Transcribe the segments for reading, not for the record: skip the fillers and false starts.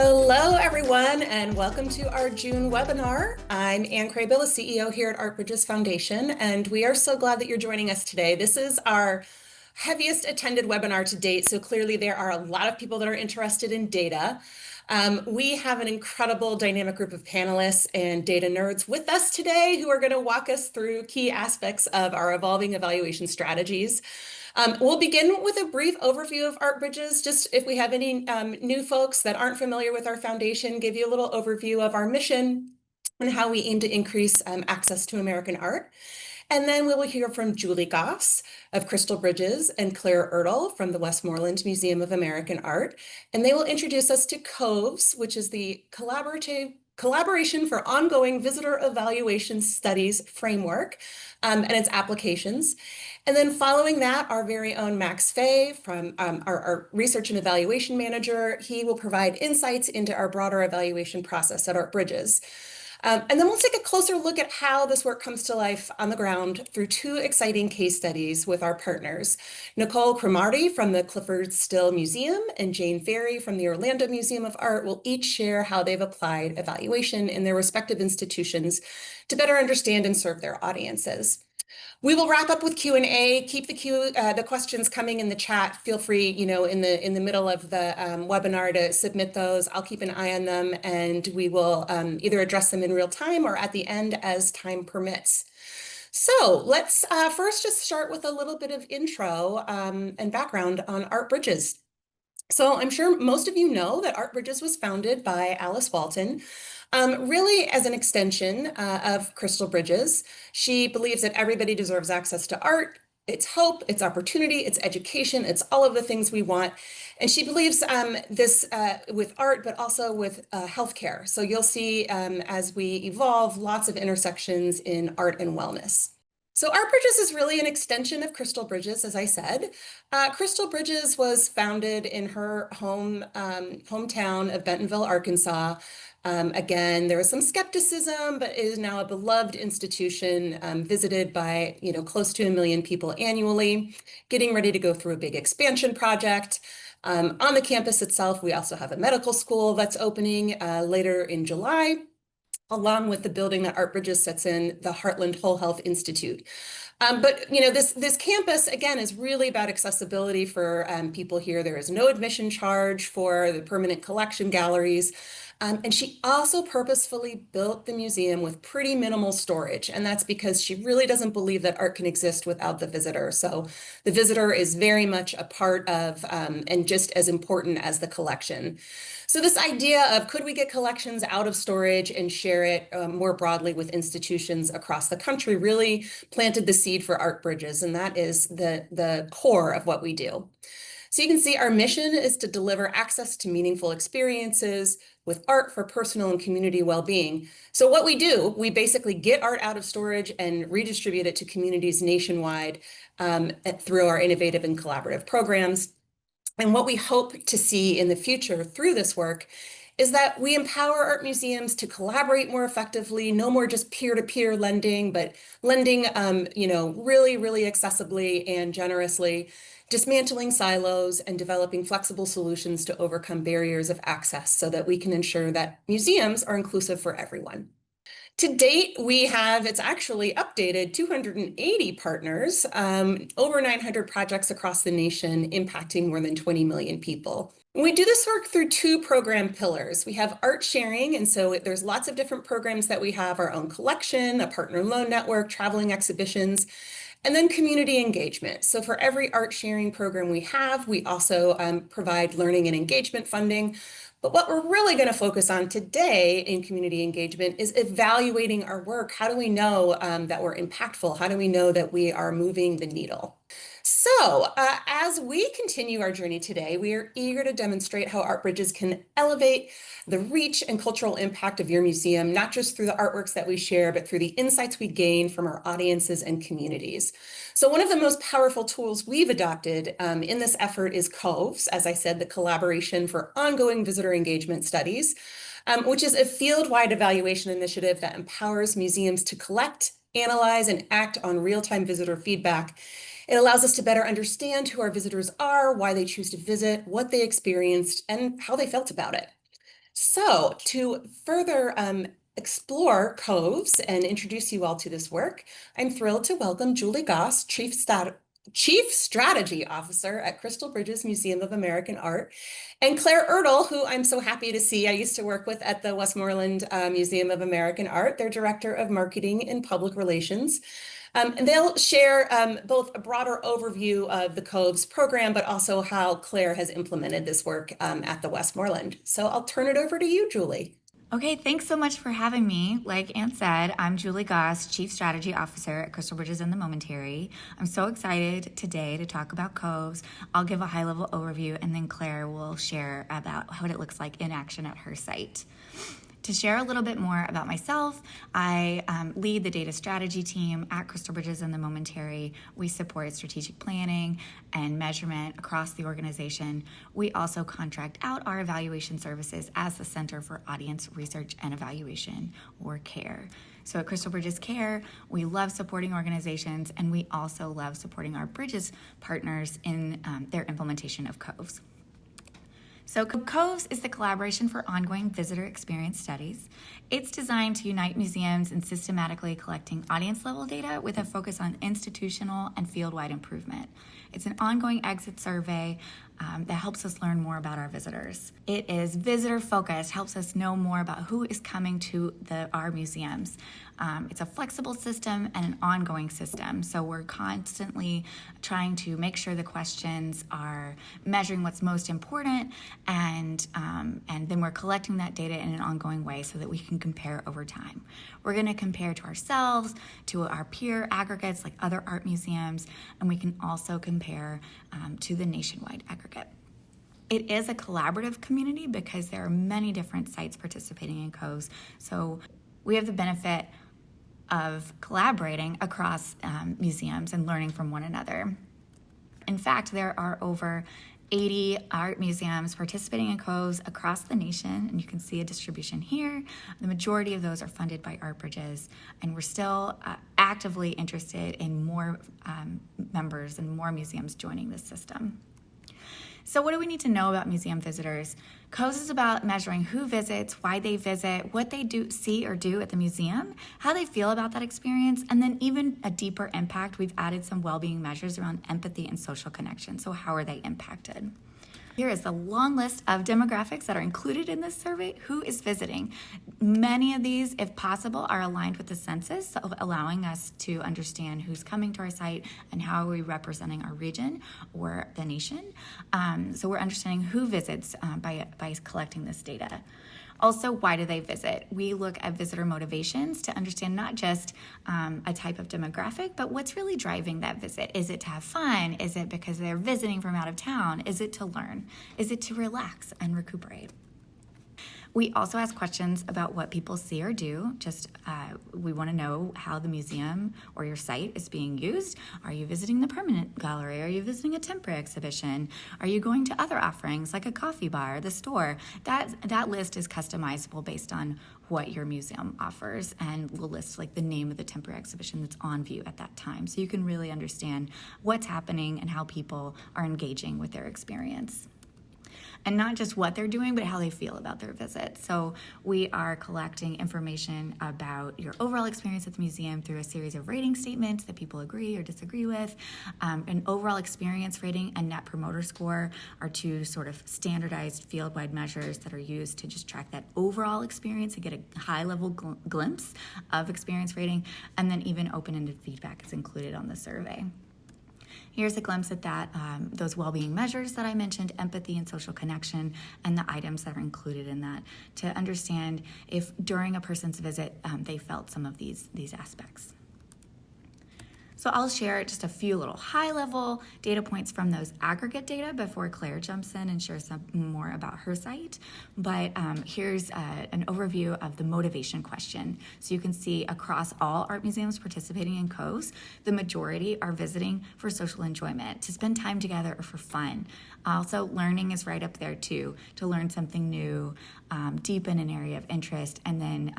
Hello, everyone, and welcome to our June webinar. I'm Ann Craybill, CEO here at Art Bridges Foundation, and we are so glad that you're joining us today. This is our heaviest attended webinar to date, so clearly there are a lot of people that are interested in data. We have an incredible dynamic group of panelists and data nerds with us today who are going to walk us through key aspects of our evolving evaluation strategies. We'll begin with a brief overview of Art Bridges, just if we have any new folks that aren't familiar with our foundation, give you a little overview of our mission and how we aim to increase access to American art. And then we will hear from Julie Goss of Crystal Bridges and Claire Ertl from the Westmoreland Museum of American Art. And they will introduce us to COVES, which is the Collaboration for Ongoing Visitor Evaluation Studies framework and its applications. And then following that, our very own Max Fay from our Research and Evaluation Manager, he will provide insights into our broader evaluation process at Art Bridges. And then we'll take a closer look at how this work comes to life on the ground through two exciting case studies with our partners. Nicole Cromartie from the Clyfford Still Museum and Jane Ferry from the Orlando Museum of Art will each share how they've applied evaluation in their respective institutions to better understand and serve their audiences. We will wrap up with Q&A. Keep the questions coming in the chat. Feel free, in the middle of the webinar to submit those. I'll keep an eye on them, and we will either address them in real time or at the end as time permits. So let's first just start with a little bit of intro and background on Art Bridges. So I'm sure most of you know that Art Bridges was founded by Alice Walton, really as an extension of Crystal Bridges. She believes that everybody deserves access to art. It's hope, it's opportunity, it's education, it's all of the things we want. And she believes this with art, but also with healthcare. So you'll see as we evolve, lots of intersections in art and wellness. So Art Bridges is really an extension of Crystal Bridges, as I said. Crystal Bridges was founded in her hometown of Bentonville, Arkansas. Again, there was some skepticism, but it is now a beloved institution visited by close to 1 million people annually, getting ready to go through a big expansion project. On the campus itself, we also have a medical school that's opening later in July, along with the building that Art Bridges sits in, the Heartland Whole Health Institute. But this campus, again, is really about accessibility for people here. There is no admission charge for the permanent collection galleries. And she also purposefully built the museum with pretty minimal storage. And that's because she really doesn't believe that art can exist without the visitor. So the visitor is very much a part of and just as important as the collection. So this idea of could we get collections out of storage and share it more broadly with institutions across the country really planted the seed for Art Bridges. And that is the core of what we do. So you can see our mission is to deliver access to meaningful experiences with art for personal and community well-being. So what we do, we basically get art out of storage and redistribute it to communities nationwide through our innovative and collaborative programs. And what we hope to see in the future through this work is that we empower art museums to collaborate more effectively, no more just peer-to-peer lending, but lending really, really accessibly and generously, dismantling silos and developing flexible solutions to overcome barriers of access so that we can ensure that museums are inclusive for everyone. To date, it's actually updated 280 partners, over 900 projects across the nation, impacting more than 20 million people. We do this work through two program pillars. We have art sharing, and so there's lots of different programs that we have: our own collection, a partner loan network, traveling exhibitions, and then community engagement. So for every art sharing program we have, we also provide learning and engagement funding. But what we're really going to focus on today in community engagement is evaluating our work. How do we know that we're impactful? How do we know that we are moving the needle? So as we continue our journey today, we are eager to demonstrate how Art Bridges can elevate the reach and cultural impact of your museum, not just through the artworks that we share, but through the insights we gain from our audiences and communities. So one of the most powerful tools we've adopted in this effort is COVES, as I said, the Collaboration for Ongoing Visitor Engagement Studies, which is a field-wide evaluation initiative that empowers museums to collect, analyze, and act on real-time visitor feedback. It allows us to better understand who our visitors are, why they choose to visit, what they experienced, and how they felt about it. So, to further explore COVES and introduce you all to this work, I'm thrilled to welcome Julie Goss, Chief Strategy Officer at Crystal Bridges Museum of American Art, and Claire Ertl, who I'm so happy to see. I used to work with at the Westmoreland Museum of American Art, their Director of Marketing and Public Relations. And they'll share both a broader overview of the COVES program, but also how Claire has implemented this work at the Westmoreland. So I'll turn it over to you, Julie. Okay, thanks so much for having me. Like Anne said, I'm Julie Goss, Chief Strategy Officer at Crystal Bridges and the Momentary. I'm so excited today to talk about COVES. I'll give a high-level overview, and then Claire will share about what it looks like in action at her site. To share a little bit more about myself, I lead the data strategy team at Crystal Bridges and the Momentary. We support strategic planning and measurement across the organization. We also contract out our evaluation services as the Center for Audience Research and Evaluation, or CARE. So at Crystal Bridges CARE, we love supporting organizations, and we also love supporting our Bridges partners in their implementation of COVES. So COVES is the Collaboration for Ongoing Visitor Experience Studies. It's designed to unite museums in systematically collecting audience-level data with a focus on institutional and field-wide improvement. It's an ongoing exit survey that helps us learn more about our visitors. It is visitor-focused, helps us know more about who is coming to our museums. It's a flexible system and an ongoing system, so we're constantly trying to make sure the questions are measuring what's most important, and then we're collecting that data in an ongoing way so that we can compare over time. We're going to compare to ourselves, to our peer aggregates like other art museums, and we can also compare to the nationwide aggregate. It is a collaborative community because there are many different sites participating in COVES, so we have the benefit of collaborating across museums and learning from one another. In fact, there are over 80 art museums participating in COVES across the nation, and you can see a distribution here. The majority of those are funded by Art Bridges, and we're still actively interested in more members and more museums joining this system. So what do we need to know about museum visitors? COVES is about measuring who visits, why they visit, what they do, see or do at the museum, how they feel about that experience, and then even a deeper impact. We've added some well-being measures around empathy and social connection. So how are they impacted? Here is the long list of demographics that are included in this survey. Who is visiting? Many of these, if possible, are aligned with the census, so allowing us to understand who's coming to our site and how are we representing our region or the nation. So we're understanding who visits by collecting this data. Also, why do they visit? We look at visitor motivations to understand not just a type of demographic, but what's really driving that visit. Is it to have fun? Is it because they're visiting from out of town? Is it to learn? Is it to relax and recuperate? We also ask questions about what people see or do. We want to know how the museum or your site is being used. Are you visiting the permanent gallery? Are you visiting a temporary exhibition? Are you going to other offerings like a coffee bar, the store? That list is customizable based on what your museum offers, and we'll list like the name of the temporary exhibition that's on view at that time, so you can really understand what's happening and how people are engaging with their experience. And not just what they're doing, but how they feel about their visit. So we are collecting information about your overall experience at the museum through a series of rating statements that people agree or disagree with. An overall experience rating and net promoter score are two sort of standardized field-wide measures that are used to just track that overall experience and get a high-level glimpse of experience rating. And then even open-ended feedback is included on the survey. Here's a glimpse at that, those well-being measures that I mentioned, empathy and social connection, and the items that are included in that to understand if during a person's visit they felt some of these aspects. So I'll share just a few little high-level data points from those aggregate data before Claire jumps in and shares some more about her site. But here's an overview of the motivation question. So you can see across all art museums participating in COVES, the majority are visiting for social enjoyment, to spend time together or for fun. Also, learning is right up there too, to learn something new, deepen an area of interest, and then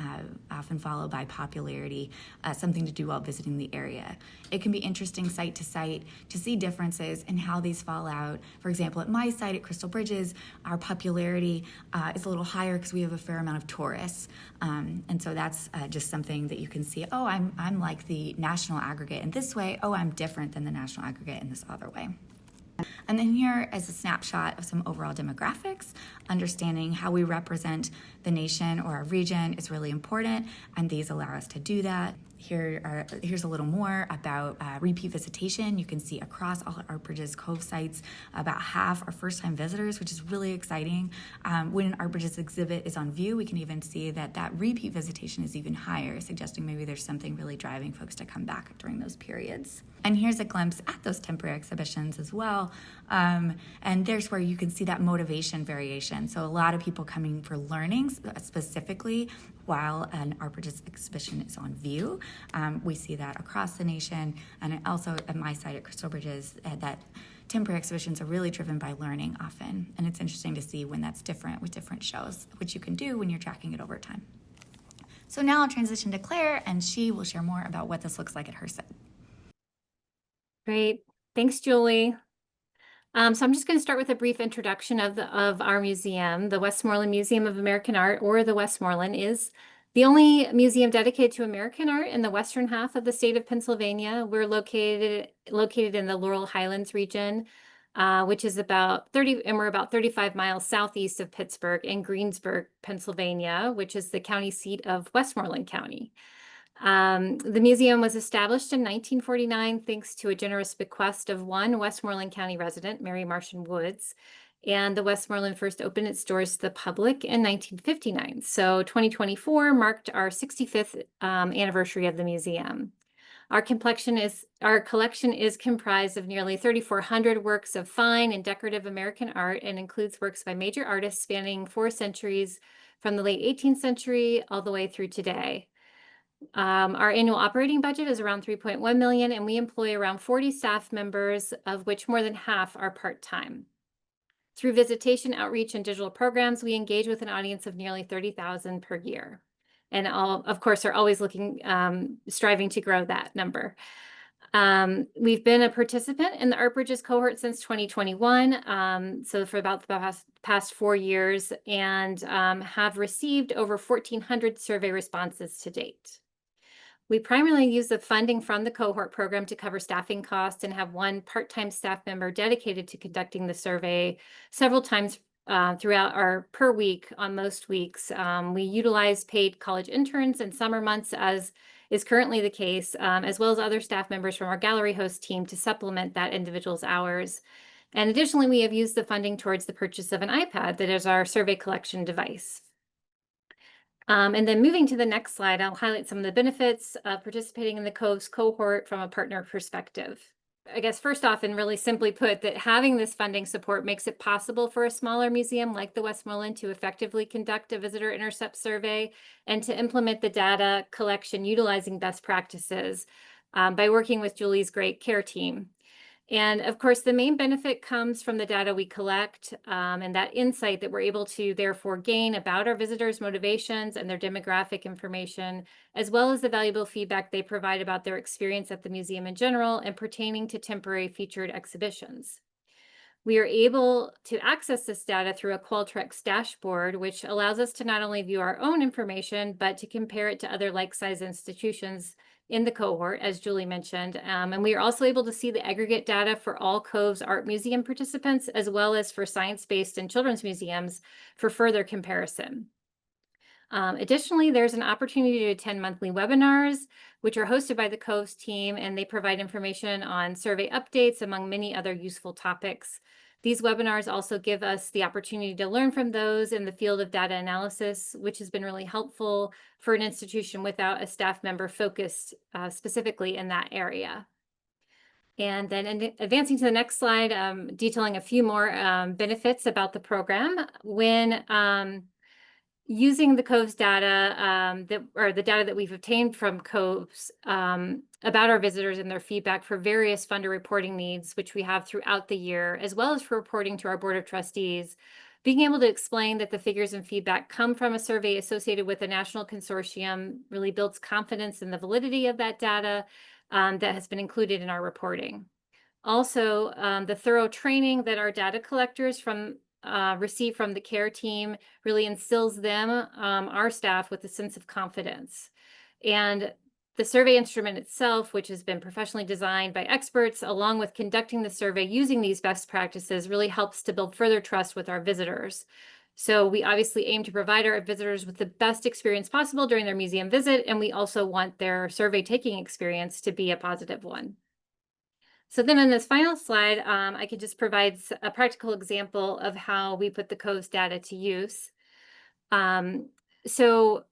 often followed by popularity, something to do while visiting the area. it can be interesting site to site to see differences in how these fall out. For example, at my site at Crystal Bridges, our popularity is a little higher because we have a fair amount of tourists. And so that's just something that you can see, oh, I'm like the national aggregate in this way, oh, I'm different than the national aggregate in this other way. And then here is a snapshot of some overall demographics. Understanding how we represent the nation or our region is really important, and these allow us to do that. Here's a little more about repeat visitation. You can see across all ArtBridge's Cove sites, about half are first-time visitors, which is really exciting. When an ArtBridge's exhibit is on view, we can even see that repeat visitation is even higher, suggesting maybe there's something really driving folks to come back during those periods. And here's a glimpse at those temporary exhibitions as well. And there's where you can see that motivation variation. So a lot of people coming for learning specifically while an ArtBridge's exhibition is on view. We see that across the nation, and also at my site at Crystal Bridges, that temporary exhibitions are really driven by learning often. And it's interesting to see when that's different with different shows, which you can do when you're tracking it over time. So now I'll transition to Claire, and she will share more about what this looks like at her site. Great. Thanks, Julie. So I'm just going to start with a brief introduction of our museum. The Westmoreland Museum of American Art, or the Westmoreland, is the only museum dedicated to American art in the western half of the state of Pennsylvania. We're located in the Laurel Highlands region, which is about 35 miles southeast of Pittsburgh, in Greensburg, Pennsylvania, which is the county seat of Westmoreland County. The museum was established in 1949 thanks to a generous bequest of one Westmoreland County resident, Mary Martian Woods, and the Westmoreland first opened its doors to the public in 1959. So 2024 marked our 65th anniversary of the museum. Our collection is comprised of nearly 3,400 works of fine and decorative American art, and includes works by major artists spanning 4 centuries, from the late 18th century all the way through today. Our annual operating budget is around $3.1 million, and we employ around 40 staff members, of which more than half are part-time. Through visitation, outreach, and digital programs, we engage with an audience of nearly 30,000 per year. And of course, are always striving to grow that number. We've been a participant in the ArtBridges cohort since 2021, so for about the past 4 years, and have received over 1,400 survey responses to date. We primarily use the funding from the cohort program to cover staffing costs, and have one part-time staff member dedicated to conducting the survey several times throughout our per week on most weeks. We utilize paid college interns in summer months, as is currently the case, as well as other staff members from our gallery host team to supplement that individual's hours. And additionally, we have used the funding towards the purchase of an iPad that is our survey collection device. And then moving to the next slide, I'll highlight some of the benefits of participating in the COVES cohort from a partner perspective. I guess first off, and really simply put, that having this funding support makes it possible for a smaller museum like the Westmoreland to effectively conduct a visitor intercept survey and to implement the data collection utilizing best practices by working with Julie's great care team. And of course, the main benefit comes from the data we collect and that insight that we're able to therefore gain about our visitors' motivations and their demographic information, as well as the valuable feedback they provide about their experience at the museum in general and pertaining to temporary featured exhibitions. We are able to access this data through a Qualtrics dashboard, which allows us to not only view our own information, but to compare it to other like-sized institutions in the cohort, as Julie mentioned. And we are also able to see the aggregate data for all COVES Art Museum participants, as well as for science-based and children's museums for further comparison. Additionally, there's an opportunity to attend monthly webinars, which are hosted by the COVES team, and they provide information on survey updates, among many other useful topics. These webinars also give us the opportunity to learn from those in the field of data analysis, which has been really helpful for an institution without a staff member focused specifically in that area. And then advancing to the next slide, detailing a few more benefits about the program. When using the COVES data, the data that we've obtained from COVES about our visitors and their feedback for various funder reporting needs, which we have throughout the year, as well as for reporting to our Board of Trustees, being able to explain that the figures and feedback come from a survey associated with a national consortium really builds confidence in the validity of that data, that has been included in our reporting. Also, the thorough training that our data collectors receive from the care team really instills them, our staff, with a sense of confidence. And the survey instrument itself, which has been professionally designed by experts, along with conducting the survey using these best practices, really helps to build further trust with our visitors. So we obviously aim to provide our visitors with the best experience possible during their museum visit, and we also want their survey taking experience to be a positive one. So then in this final slide, I could just provide a practical example of how we put the COVES data to use. So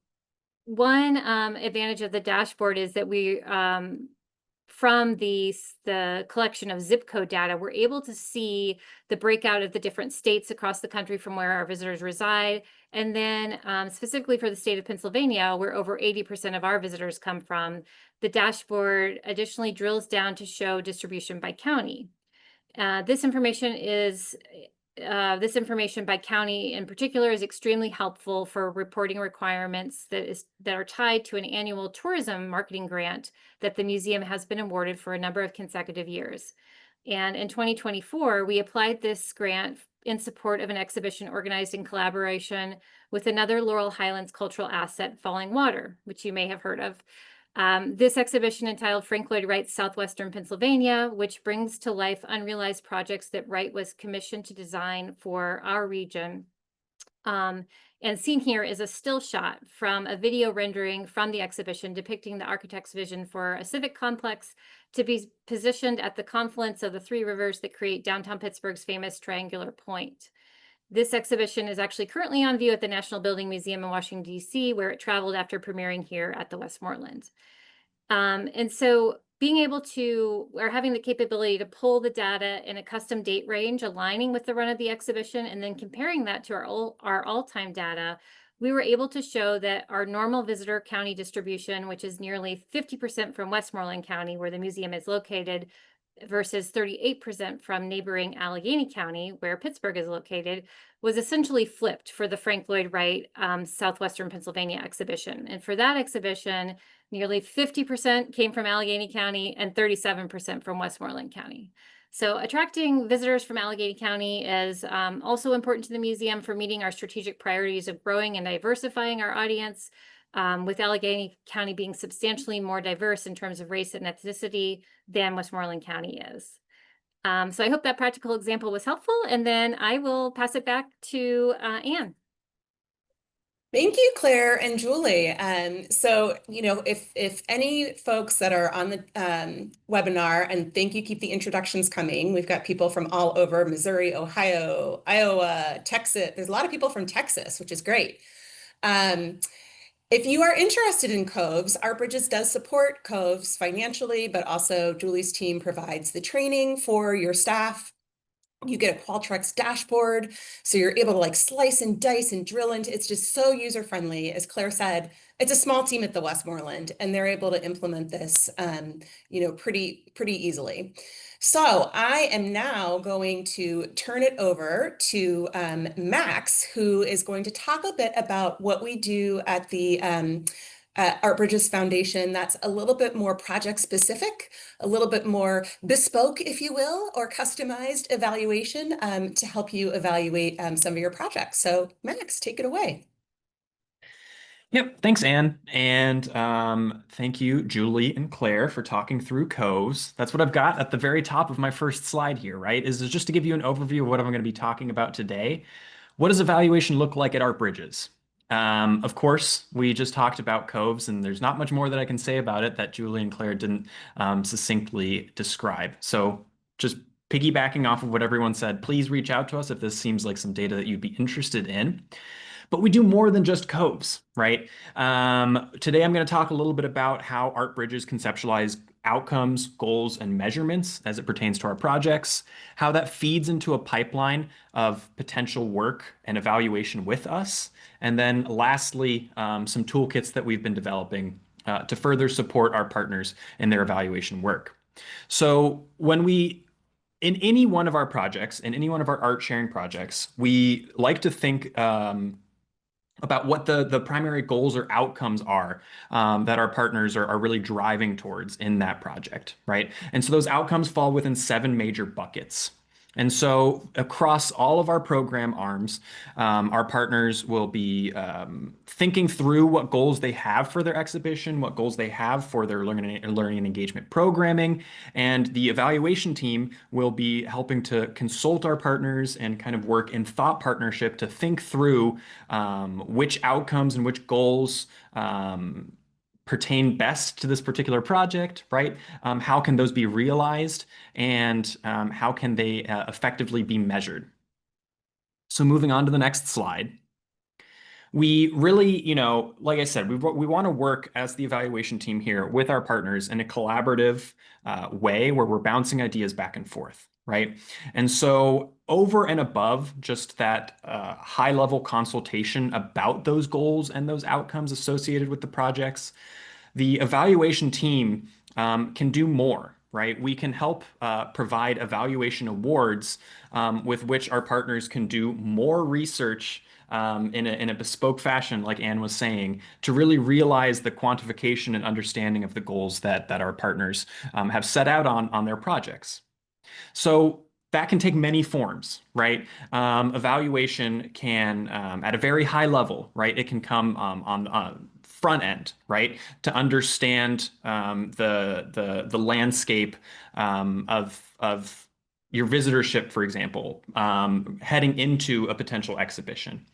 one advantage of the dashboard is that we, from the collection of zip code data, we're able to see the breakout of the different states across the country from where our visitors reside. And then specifically for the state of Pennsylvania, where over 80% of our visitors come from, the dashboard additionally drills down to show distribution by county. This information by county in particular is extremely helpful for reporting requirements that are tied to an annual tourism marketing grant that the museum has been awarded for a number of consecutive years. And in 2024, we applied this grant in support of an exhibition organized in collaboration with another Laurel Highlands cultural asset, Falling Water, which you may have heard of. This exhibition, entitled Frank Lloyd Wright's Southwestern Pennsylvania, which brings to life unrealized projects that Wright was commissioned to design for our region. And seen here is a still shot from a video rendering from the exhibition depicting the architect's vision for a civic complex to be positioned at the confluence of the three rivers that create downtown Pittsburgh's famous Triangular Point. This exhibition is actually currently on view at the National Building Museum in Washington, D.C., where it traveled after premiering here at the Westmoreland. And so being able to, or having the capability to pull the data in a custom date range, aligning with the run of the exhibition, and then comparing that to our all-time data, we were able to show that our normal visitor county distribution, which is nearly 50% from Westmoreland County, where the museum is located, versus 38% from neighboring Allegheny County, where Pittsburgh is located, was essentially flipped for the Frank Lloyd Wright Southwestern Pennsylvania exhibition. And for that exhibition, nearly 50% came from Allegheny County and 37% from Westmoreland County. So attracting visitors from Allegheny County is also important to the museum for meeting our strategic priorities of growing and diversifying our audience, with Allegheny County being substantially more diverse in terms of race and ethnicity than Westmoreland County is. So I hope that practical example was helpful, and then I will pass it back to Anne. Thank you, Claire and Julie. So, if any folks that are on the webinar, and thank you, keep the introductions coming. We've got people from all over: Missouri, Ohio, Iowa, Texas. There's a lot of people from Texas, which is great. If you are interested in COVES, ArtBridges does support COVES financially, but also Julie's team provides the training for your staff. You get a Qualtrics dashboard, so you're able to like slice and dice and drill into. It's just so user friendly. As Claire said, it's a small team at the Westmoreland, and they're able to implement this, pretty easily. So I am now going to turn it over to Max, who is going to talk a bit about what we do at the ArtBridges Foundation. That's a little bit more project specific, a little bit more bespoke, if you will, or customized evaluation to help you evaluate some of your projects. So Max, take it away. Yep, thanks, Anne. And thank you, Julie and Claire, for talking through COVES. That's what I've got at the very top of my first slide here, right? Is just to give you an overview of what I'm going to be talking about today. What does evaluation look like at ArtBridges? Of course, we just talked about COVES, and there's not much more that I can say about it that Julie and Claire didn't succinctly describe. So just piggybacking off of what everyone said, please reach out to us if this seems like some data that you'd be interested in. But we do more than just COVES, right? Today, I'm going to talk a little bit about how ArtBridges conceptualize outcomes, goals, and measurements as it pertains to our projects, how that feeds into a pipeline of potential work and evaluation with us, and then lastly, some toolkits that we've been developing to further support our partners in their evaluation work. So in any one of our projects, in any one of our art sharing projects, we like to think about what the primary goals or outcomes are that our partners are really driving towards in that project, right? And so those outcomes fall within 7 major buckets. And so across all of our program arms, our partners will be thinking through what goals they have for their exhibition, what goals they have for their learning and engagement programming, and the evaluation team will be helping to consult our partners and kind of work in thought partnership to think through which outcomes and which goals pertain best to this particular project, right? How can those be realized, and how can they effectively be measured? So moving on to the next slide. We really, like I said, we want to work as the evaluation team here with our partners in a collaborative way where we're bouncing ideas back and forth, right? And so over and above just that high level consultation about those goals and those outcomes associated with the projects, the evaluation team can do more, right? We can help provide evaluation awards with which our partners can do more research in a bespoke fashion, like Anne was saying, to really realize the quantification and understanding of the goals that our partners have set out on their projects. So that can take many forms, right? Evaluation can, at a very high level, right? It can come on front end, right? To understand the landscape of your visitorship, for example, heading into a potential exhibition.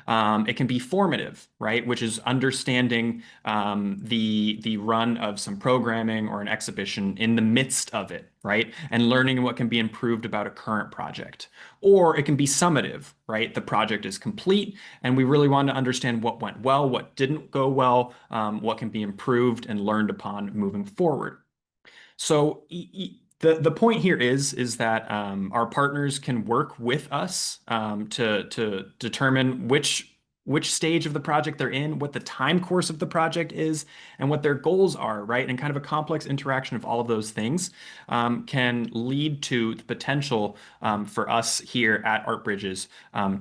It can be formative, right, which is understanding the run of some programming or an exhibition in the midst of it, right, and learning what can be improved about a current project. Or it can be summative, right? The project is complete, and we really want to understand what went well, what didn't go well, what can be improved and learned upon moving forward. So the point here is that our partners can work with us to determine which stage of the project they're in, what the time course of the project is, and what their goals are, right? And kind of a complex interaction of all of those things can lead to the potential for us here at ArtBridges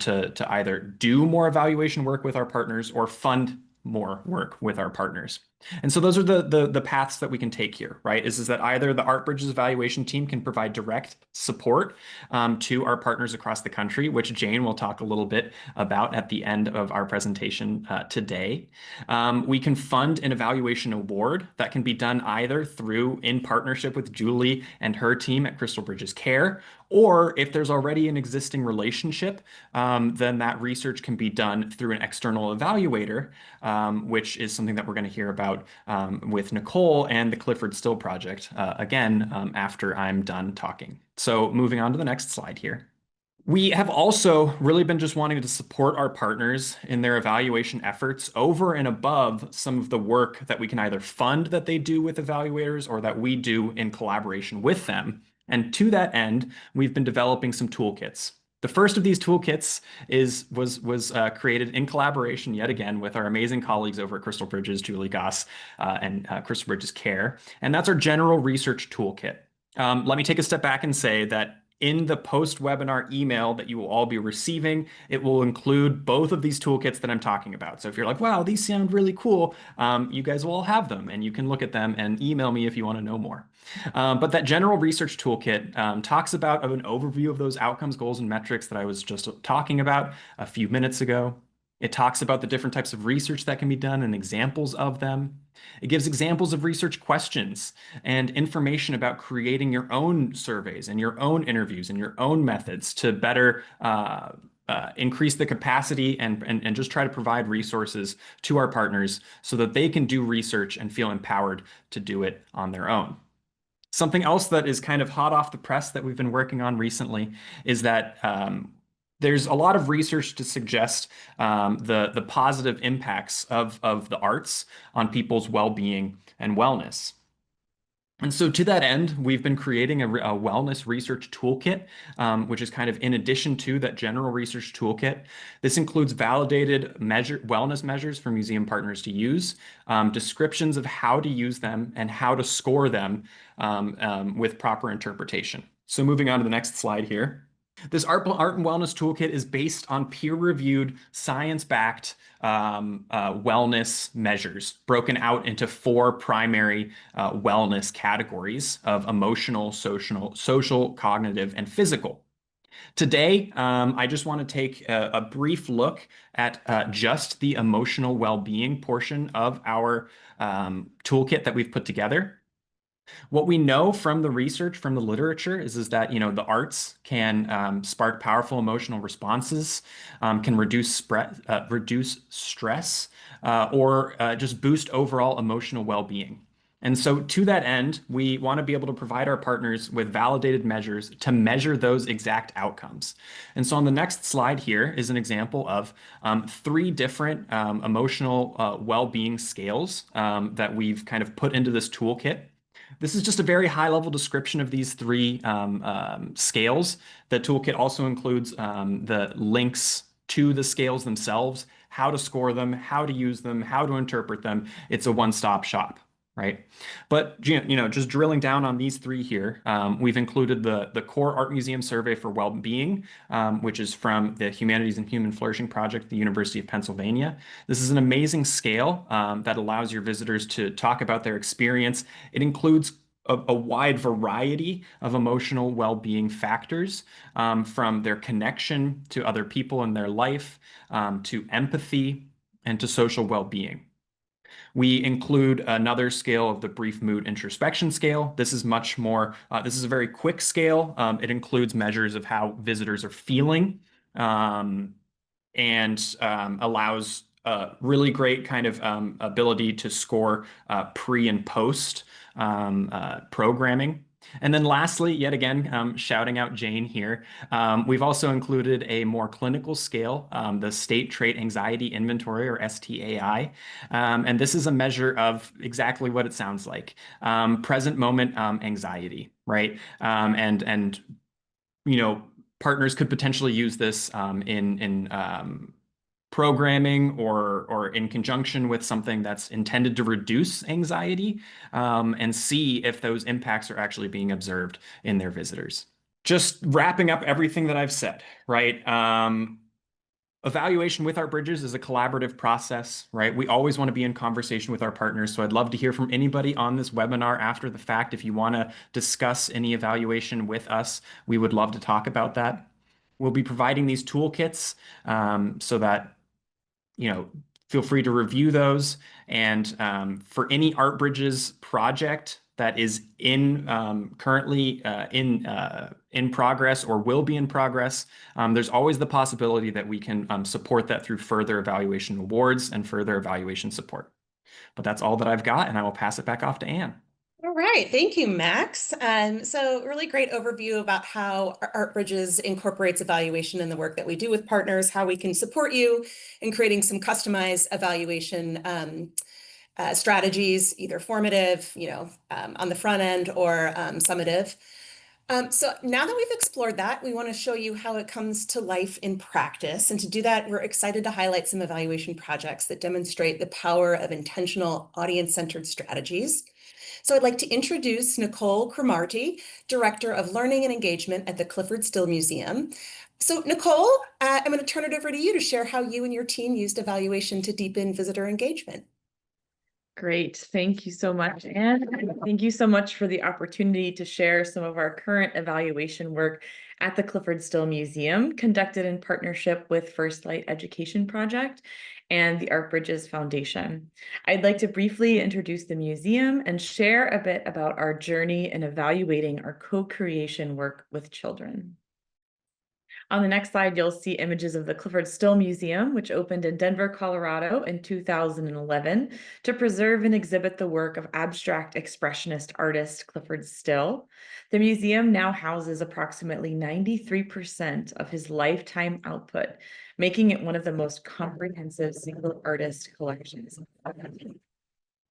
to either do more evaluation work with our partners or fund more work with our partners. And so those are the paths that we can take here, right? Is that either the ArtBridges evaluation team can provide direct support to our partners across the country, which Jane will talk a little bit about at the end of our presentation today. We can fund an evaluation award that can be done either through in partnership with Julie and her team at Crystal Bridges Care, or if there's already an existing relationship, then that research can be done through an external evaluator, which is something that we're going to hear about with Nicole and the Clyfford Still project again after I'm done talking. So moving on to the next slide here. We have also really been just wanting to support our partners in their evaluation efforts over and above some of the work that we can either fund that they do with evaluators or that we do in collaboration with them. And to that end, we've been developing some toolkits. The first of these toolkits was created in collaboration yet again with our amazing colleagues over at Crystal Bridges, Julie Goss and Crystal Bridges Care, and that's our general research toolkit. Let me take a step back and say that in the post-webinar email that you will all be receiving, it will include both of these toolkits that I'm talking about. So if you're like, wow, these sound really cool, you guys will all have them and you can look at them and email me if you want to know more. But that general research toolkit talks about an overview of those outcomes, goals, and metrics that I was just talking about a few minutes ago. It talks about the different types of research that can be done and examples of them. It gives examples of research questions and information about creating your own surveys and your own interviews and your own methods to better increase the capacity and just try to provide resources to our partners so that they can do research and feel empowered to do it on their own. Something else that is kind of hot off the press that we've been working on recently is that there's a lot of research to suggest the positive impacts of the arts on people's well-being and wellness. And so to that end, we've been creating a wellness research toolkit, which is kind of in addition to that general research toolkit. This includes validated wellness measures for museum partners to use, descriptions of how to use them and how to score them with proper interpretation. So moving on to the next slide here. This art and wellness toolkit is based on peer-reviewed, science-backed wellness measures, broken out into 4 primary wellness categories of emotional, social, cognitive, and physical. Today, I just want to take a brief look at just the emotional well-being portion of our toolkit that we've put together. What we know from the research, from the literature, is that the arts can spark powerful emotional responses, can reduce stress, or just boost overall emotional well-being. And so, to that end, we want to be able to provide our partners with validated measures to measure those exact outcomes. And so, on the next slide here is an example of 3 different emotional well-being scales that we've kind of put into this toolkit. This is just a very high-level description of these 3 scales. The toolkit also includes the links to the scales themselves, how to score them, how to use them, how to interpret them. It's a one-stop shop, right? But just drilling down on these 3 here, we've included the core Art Museum Survey for Well-Being, which is from the Humanities and Human Flourishing Project at the University of Pennsylvania. This is an amazing scale that allows your visitors to talk about their experience. It includes a wide variety of emotional well-being factors, from their connection to other people in their life, to empathy, and to social well-being. We include another scale of the brief mood introspection scale. This is much more, this is a very quick scale. It includes measures of how visitors are feeling, and allows a really great kind of ability to score pre and post programming. And then lastly, yet again, shouting out Jane here, we've also included a more clinical scale, the State Trait Anxiety Inventory, or STAI. And this is a measure of exactly what it sounds like, present moment anxiety, right? And partners could potentially use this in programming or in conjunction with something that's intended to reduce anxiety, and see if those impacts are actually being observed in their visitors. Just wrapping up everything that I've said, right? Evaluation with Art Bridges is a collaborative process, right? We always want to be in conversation with our partners. So I'd love to hear from anybody on this webinar after the fact. If you want to discuss any evaluation with us, we would love to talk about that. We'll be providing these toolkits, so that feel free to review those. And for any Art Bridges project that is currently in progress or will be in progress, there's always the possibility that we can support that through further evaluation awards and further evaluation support. But that's all that I've got, and I will pass it back off to Anne. All right, thank you, Max. So really great overview about how Art Bridges incorporates evaluation in the work that we do with partners, how we can support you in creating some customized evaluation strategies, either formative, on the front end, or summative. So now that we've explored that, we want to show you how it comes to life in practice. And to do that, we're excited to highlight some evaluation projects that demonstrate the power of intentional audience-centered strategies. So I'd like to introduce Nicole Cromartie, Director of Learning and Engagement at the Clyfford Still Museum. So Nicole, I'm going to turn it over to you to share how you and your team used evaluation to deepen visitor engagement. Great. Thank you so much, Anne. Thank you so much for the opportunity to share some of our current evaluation work at the Clyfford Still Museum, conducted in partnership with First Light Education Project and the Art Bridges Foundation. I'd like to briefly introduce the museum and share a bit about our journey in evaluating our co-creation work with children. On the next slide, you'll see images of the Clyfford Still Museum, which opened in Denver, Colorado in 2011 to preserve and exhibit the work of abstract expressionist artist Clyfford Still. The museum now houses approximately 93% of his lifetime output, making it one of the most comprehensive single artist collections.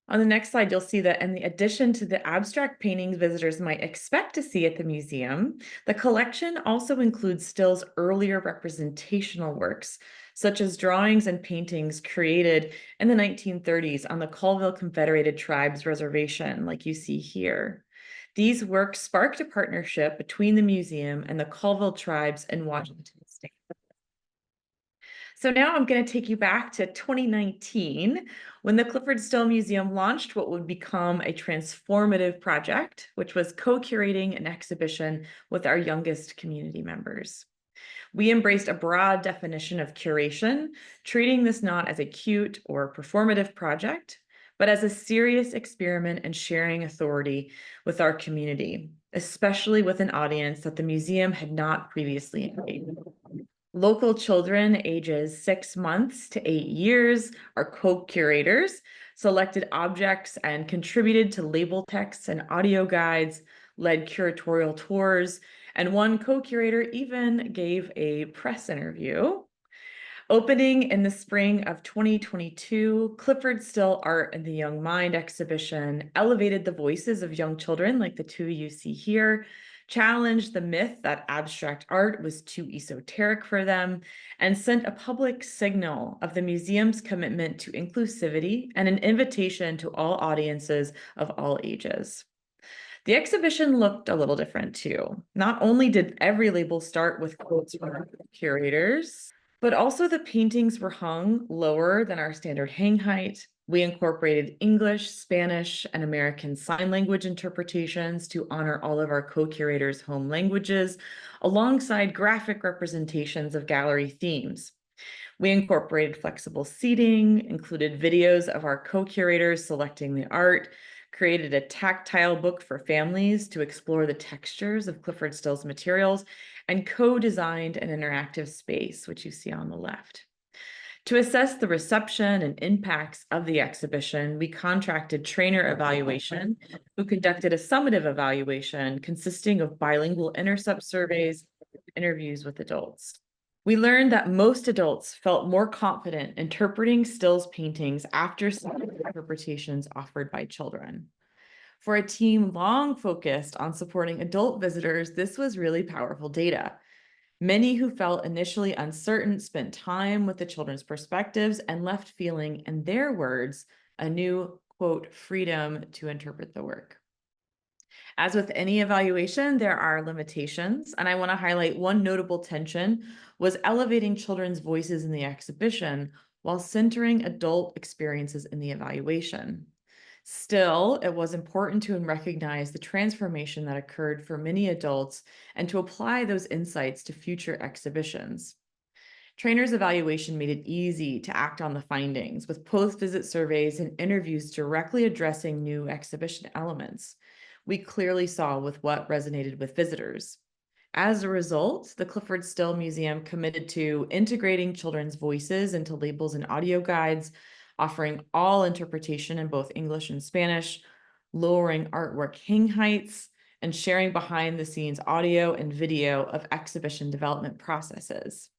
On the next slide, you'll see that in addition to the abstract paintings visitors might expect to see at the museum, the collection also includes Still's earlier representational works, such as drawings and paintings created in the 1930s on the Colville Confederated Tribes Reservation, like you see here. These works sparked a partnership between the museum and the Colville tribes in Washington State. So now I'm going to take you back to 2019 when the Clyfford Still Museum launched what would become a transformative project, which was co-curating an exhibition with our youngest community members. We embraced a broad definition of curation, treating this not as a cute or performative project, but as a serious experiment in sharing authority with our community, especially with an audience that the museum had not previously engaged. Local children ages 6 months to 8 years are co-curators, selected objects and contributed to label texts and audio guides, led curatorial tours, and one co-curator even gave a press interview. Opening in the spring of 2022, Clyfford Still Art and the Young Mind exhibition elevated the voices of young children like the two you see here, challenged the myth that abstract art was too esoteric for them, and sent a public signal of the museum's commitment to inclusivity and an invitation to all audiences of all ages. The exhibition looked a little different too. Not only did every label start with quotes from our curators, but also the paintings were hung lower than our standard hang height. We incorporated English, Spanish, and American Sign Language interpretations to honor all of our co-curators' home languages, alongside graphic representations of gallery themes. We incorporated flexible seating, included videos of our co-curators selecting the art, created a tactile book for families to explore the textures of Clyfford Still's materials, and co-designed an interactive space, which you see on the left. To assess the reception and impacts of the exhibition, we contracted Trainer Evaluation, who conducted a summative evaluation consisting of bilingual intercept surveys, and interviews with adults. We learned that most adults felt more confident interpreting Still's paintings after some interpretations offered by children. For a team long focused on supporting adult visitors, this was really powerful data. Many who felt initially uncertain spent time with the children's perspectives and left feeling, in their words, a new, quote, freedom to interpret the work. As with any evaluation, there are limitations, and I want to highlight one notable tension was elevating children's voices in the exhibition while centering adult experiences in the evaluation. Still, it was important to recognize the transformation that occurred for many adults and to apply those insights to future exhibitions. Trainer's evaluation made it easy to act on the findings, with post-visit surveys and interviews directly addressing new exhibition elements. We clearly saw with what resonated with visitors. As a result, the Clyfford Still Museum committed to integrating children's voices into labels and audio guides, offering all interpretation in both English and Spanish, lowering artwork hang heights, and sharing behind-the-scenes audio and video of exhibition development processes.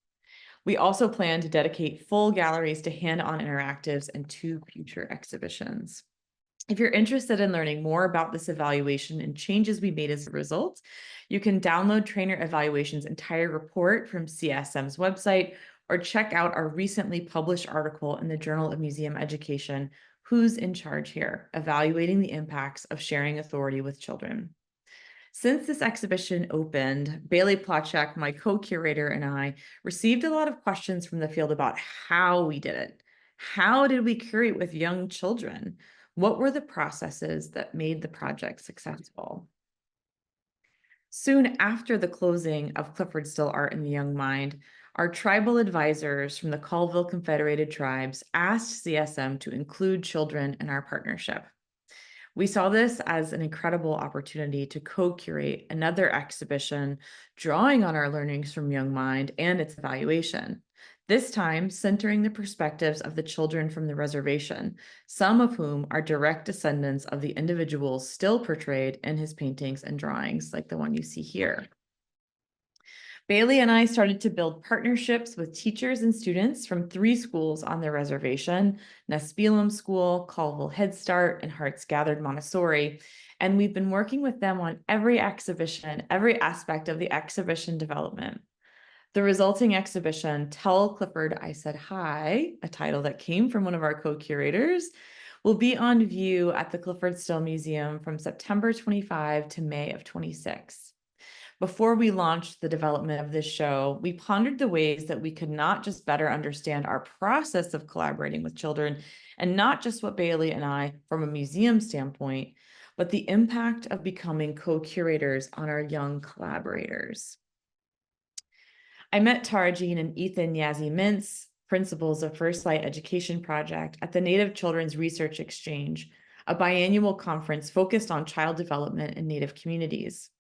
We also plan to dedicate full galleries to hand-on interactives and 2 future exhibitions. If you're interested in learning more about this evaluation and changes we made as a result, you can download Trainer Evaluation's entire report from CSM's website or check out our recently published article in the Journal of Museum Education, Who's in Charge Here? Evaluating the Impacts of Sharing Authority with Children. Since this exhibition opened, Bailey Plotchak, my co-curator, and I received a lot of questions from the field about how we did it. How did we curate with young children? What were the processes that made the project successful? Soon after the closing of Clyfford Still Art and the Young Mind, our tribal advisors from the Colville Confederated Tribes asked CSM to include children in our partnership. We saw this as an incredible opportunity to co-curate another exhibition, drawing on our learnings from Young Mind and its evaluation. This time centering the perspectives of the children from the reservation, some of whom are direct descendants of the individuals still portrayed in his paintings and drawings, like the one you see here. Bailey and I started to build partnerships with teachers and students from 3 schools on the reservation, Nespelem School, Colville Head Start, and Hearts Gathered Montessori. And we've been working with them on every exhibition, every aspect of the exhibition development. The resulting exhibition, Tell Clyfford I Said Hi, a title that came from one of our co-curators, will be on view at the Clyfford Still Museum from September 25 to May of 26. Before we launched the development of this show, we pondered the ways that we could not just better understand our process of collaborating with children, and not just what Bailey and I, from a museum standpoint, but the impact of becoming co-curators on our young collaborators. I met Tara Jean and Ethan Yazzie Mintz, principals of First Light Education Project, at the Native Children's Research Exchange, a biannual conference focused on child development in Native communities.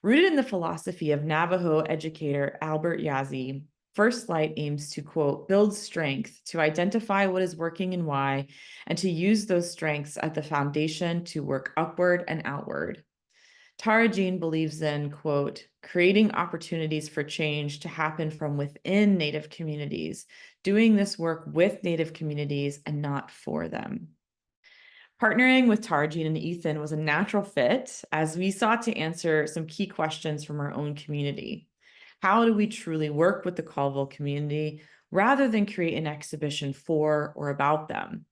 Rooted in the philosophy of Navajo educator Albert Yazzie, First Light aims to, quote, build strength to identify what is working and why, and to use those strengths as the foundation to work upward and outward. Tara Jean believes in, quote, creating opportunities for change to happen from within Native communities, doing this work with Native communities and not for them. Partnering with Tara Jean and Ethan was a natural fit as we sought to answer some key questions from our own community. How do we truly work with the Colville community rather than create an exhibition for or about them?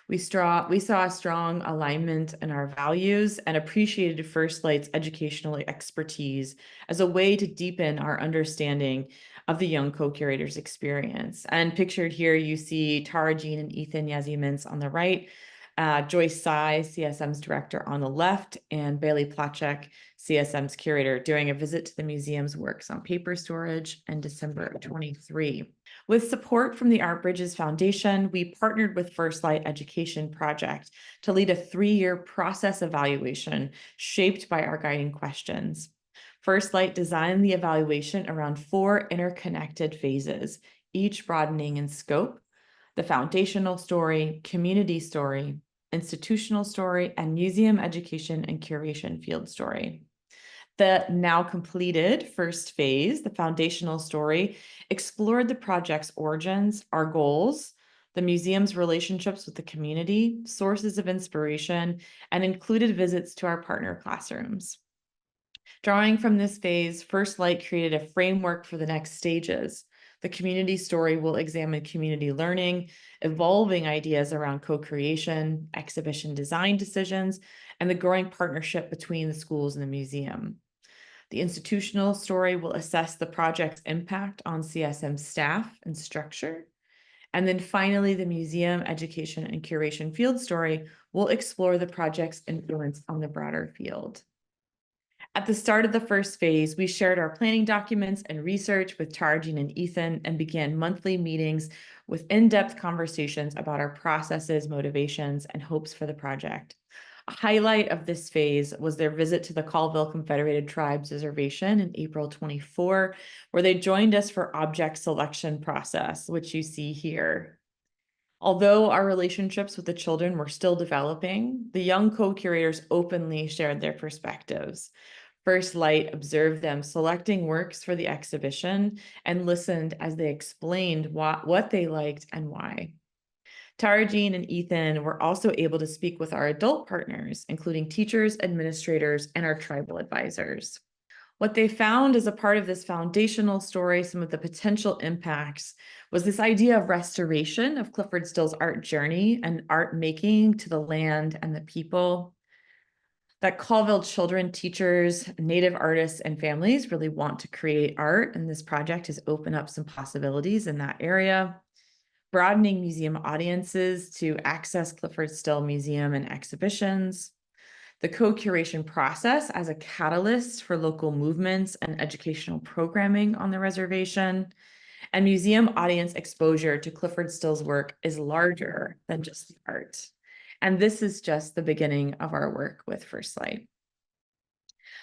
We saw a strong alignment in our values and appreciated First Light's educational expertise as a way to deepen our understanding of the young co-curators experience. And pictured here, you see Tara Jean and Ethan Yazzie Mintz on the right, Joyce Tsai, CSM's director, on the left, and Bailey Plachek, CSM's curator, during a visit to the museum's works on paper storage in December of 23. With support from the Art Bridges Foundation, we partnered with First Light Education Project to lead a 3-year process evaluation shaped by our guiding questions. First Light designed the evaluation around 4 interconnected phases, each broadening in scope: the foundational story, community story, institutional story, and museum education and curation field story. The now completed first phase, the foundational story, explored the project's origins, our goals, the museum's relationships with the community, sources of inspiration, and included visits to our partner classrooms. Drawing from this phase, First Light created a framework for the next stages. The community story will examine community learning, evolving ideas around co-creation, exhibition design decisions, and the growing partnership between the schools and the museum. The institutional story will assess the project's impact on CSM staff and structure. And then finally, the museum education and curation field story will explore the project's influence on the broader field. At the start of the first phase, we shared our planning documents and research with Tara Jean and Ethan and began monthly meetings with in-depth conversations about our processes, motivations, and hopes for the project. A highlight of this phase was their visit to the Colville Confederated Tribes Reservation in April 24, where they joined us for object selection process, which you see here. Although our relationships with the children were still developing, the young co-curators openly shared their perspectives. First Light observed them selecting works for the exhibition and listened as they explained what they liked and why. Tara Jean and Ethan were also able to speak with our adult partners, including teachers, administrators, and our tribal advisors. What they found as a part of this foundational story, some of the potential impacts, was this idea of restoration of Clyfford Still's art journey and art making to the land and the people. That Colville children, teachers, Native artists, and families really want to create art, and this project has opened up some possibilities in that area. Broadening museum audiences to access Clyfford Still Museum and exhibitions. The co-curation process as a catalyst for local movements and educational programming on the reservation. And museum audience exposure to Clyfford Still's work is larger than just the art. And this is just the beginning of our work with First Light.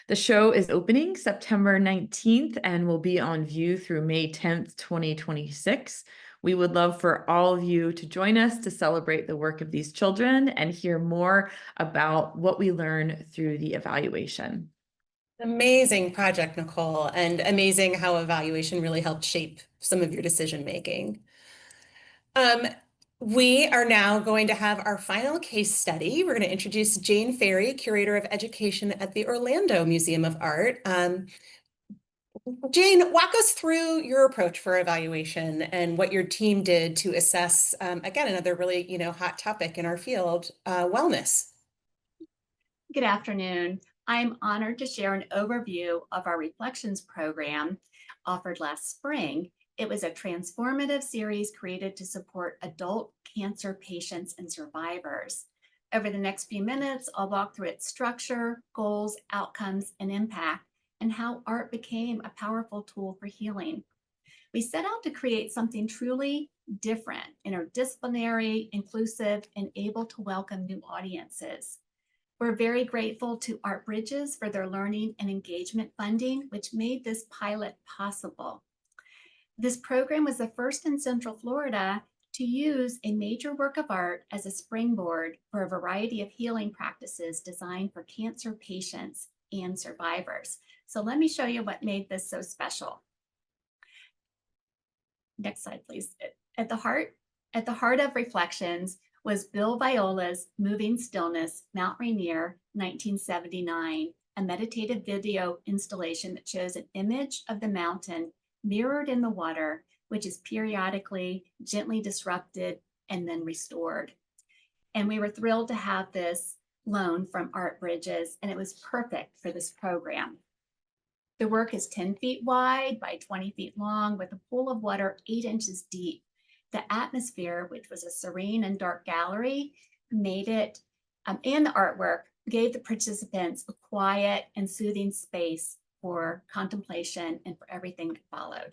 The show is opening September 19th and will be on view through May 10th, 2026. We would love for all of you to join us to celebrate the work of these children and hear more about what we learn through the evaluation. Amazing project, Nicole, and amazing how evaluation really helped shape some of your decision making. We are now going to have our final case study. We're going to introduce Jane Ferry, Curator of Education at the Orlando Museum of Art. Jane, walk us through your approach for evaluation and what your team did to assess, again, another really, hot topic in our field, wellness. Good afternoon. I'm honored to share an overview of our Reflections program offered last spring. It was a transformative series created to support adult cancer patients and survivors. Over the next few minutes, I'll walk through its structure, goals, outcomes, and impact, and how art became a powerful tool for healing. We set out to create something truly different, interdisciplinary, inclusive, and able to welcome new audiences. We're very grateful to Art Bridges for their learning and engagement funding, which made this pilot possible. This program was the first in Central Florida to use a major work of art as a springboard for a variety of healing practices designed for cancer patients and survivors. So let me show you what made this so special. Next slide, please. At the heart of Reflections was Bill Viola's Moving Stillness, Mount Rainier, 1979, a meditative video installation that shows an image of the mountain mirrored in the water, which is periodically gently disrupted and then restored. And we were thrilled to have this loan from Art Bridges, and it was perfect for this program. The work is 10 feet wide by 20 feet long with a pool of water 8 inches deep. The atmosphere, which was a serene and dark gallery, made it, and the artwork gave the participants a quiet and soothing space for contemplation and for everything that followed.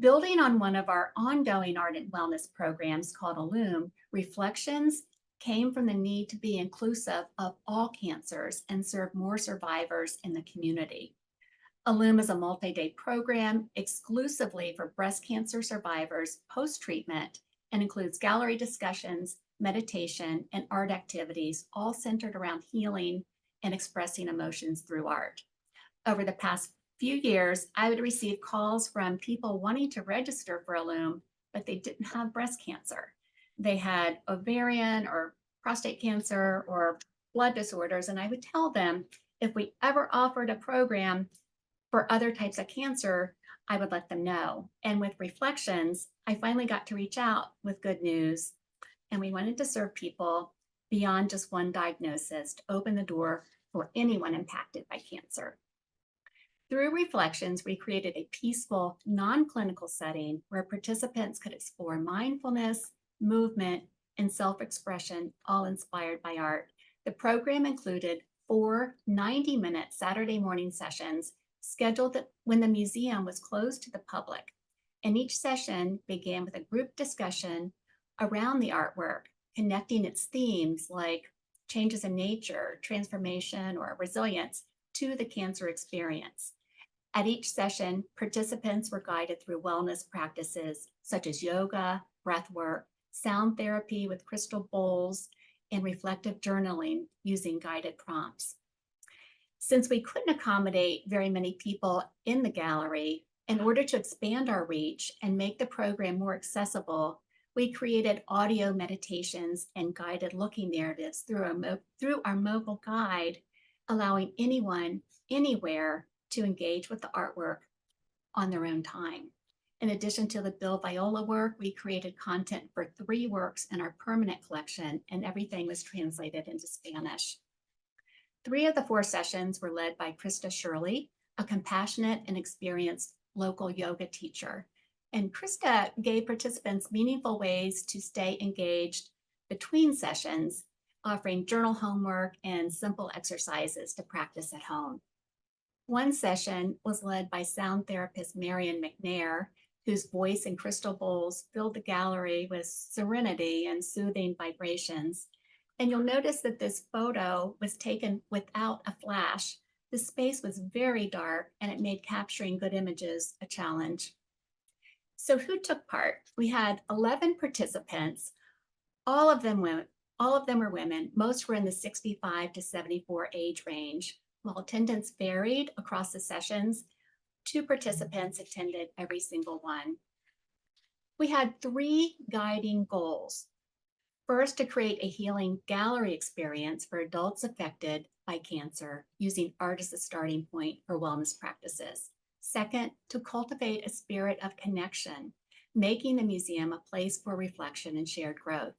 Building on one of our ongoing art and wellness programs called Illume, Reflections came from the need to be inclusive of all cancers and serve more survivors in the community. Illume is a multi-day program exclusively for breast cancer survivors post-treatment and includes gallery discussions, meditation, and art activities, all centered around healing and expressing emotions through art. Over the past few years, I would receive calls from people wanting to register for Illume, but they didn't have breast cancer. They had ovarian or prostate cancer or blood disorders, and I would tell them if we ever offered a program for other types of cancer, I would let them know. And with Reflections, I finally got to reach out with good news. And we wanted to serve people beyond just one diagnosis to open the door for anyone impacted by cancer. Through Reflections, we created a peaceful, non-clinical setting where participants could explore mindfulness, movement, and self-expression, all inspired by art. The program included 4 90-minute Saturday morning sessions scheduled when the museum was closed to the public. And each session began with a group discussion around the artwork, connecting its themes like changes in nature, transformation, or resilience to the cancer experience. At each session, participants were guided through wellness practices such as yoga, breath work, sound therapy with crystal bowls, and reflective journaling using guided prompts. Since we couldn't accommodate very many people in the gallery, in order to expand our reach and make the program more accessible, we created audio meditations and guided looking narratives through our mobile guide, allowing anyone, anywhere to engage with the artwork on their own time. In addition to the Bill Viola work, we created content for 3 works in our permanent collection, and everything was translated into Spanish. 3 of the 4 sessions were led by Krista Shirley, a compassionate and experienced local yoga teacher. And Krista gave participants meaningful ways to stay engaged between sessions, offering journal homework and simple exercises to practice at home. One session was led by sound therapist Marion McNair, whose voice and crystal bowls filled the gallery with serenity and soothing vibrations. And you'll notice that this photo was taken without a flash. The space was very dark, and it made capturing good images a challenge. So who took part? We had 11 participants, all of them were women. Most were in the 65 to 74 age range. While attendance varied across the sessions, 2 participants attended every single one. We had 3 guiding goals. First, to create a healing gallery experience for adults affected by cancer using art as a starting point for wellness practices. Second, to cultivate a spirit of connection, making the museum a place for reflection and shared growth.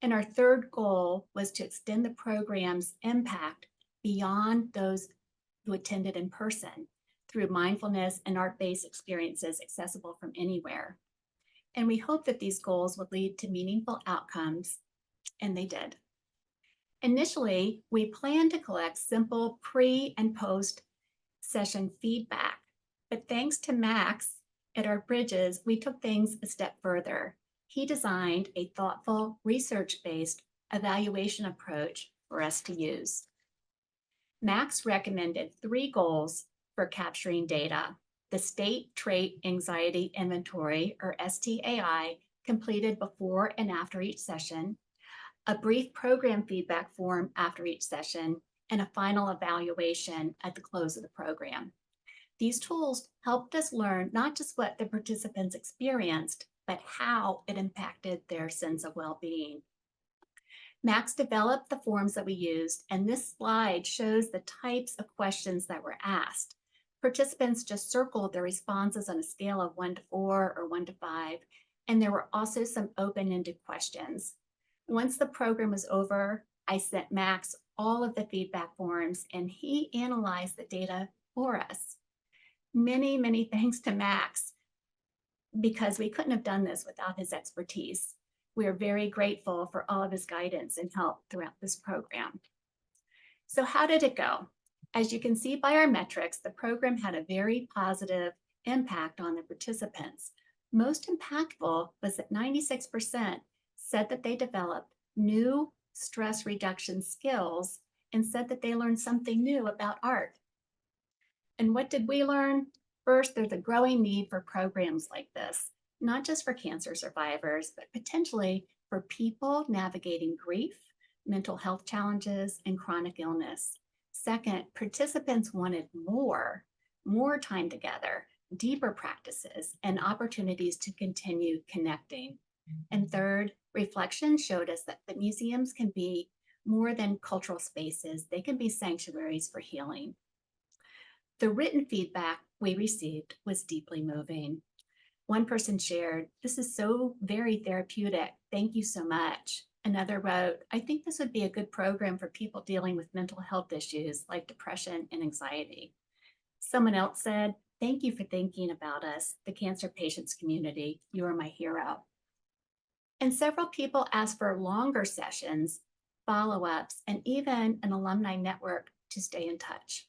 And our third goal was to extend the program's impact beyond those who attended in person through mindfulness and art-based experiences accessible from anywhere. And we hope that these goals would lead to meaningful outcomes, and they did. Initially, we planned to collect simple pre and post session feedback, but thanks to Max at Art Bridges, we took things a step further. He designed a thoughtful, research-based evaluation approach for us to use. Max recommended 3 goals for capturing data: the State Trait Anxiety Inventory, or STAI, completed before and after each session, a brief program feedback form after each session, and a final evaluation at the close of the program. These tools helped us learn not just what the participants experienced, but how it impacted their sense of well-being. Max developed the forms that we used, and this slide shows the types of questions that were asked. Participants just circled their responses on a scale of 1 to 4 or 1 to 5, and there were also some open-ended questions. Once the program was over, I sent Max all of the feedback forms, and he analyzed the data for us. Many, many thanks to Max, because we couldn't have done this without his expertise. We are very grateful for all of his guidance and help throughout this program. So how did it go? As you can see by our metrics, the program had a very positive impact on the participants. Most impactful was that 96% said that they developed new stress reduction skills and said that they learned something new about art. And what did we learn? First, there's a growing need for programs like this, not just for cancer survivors, but potentially for people navigating grief, mental health challenges, and chronic illness. Second, participants wanted more time together, deeper practices, and opportunities to continue connecting. And third, reflection showed us that the museums can be more than cultural spaces. They can be sanctuaries for healing. The written feedback we received was deeply moving. One person shared, "This is so very therapeutic. Thank you so much." Another wrote, "I think this would be a good program for people dealing with mental health issues like depression and anxiety." Someone else said, "Thank you for thinking about us, the cancer patients community. You are my hero." And several people asked for longer sessions, follow-ups, and even an alumni network to stay in touch.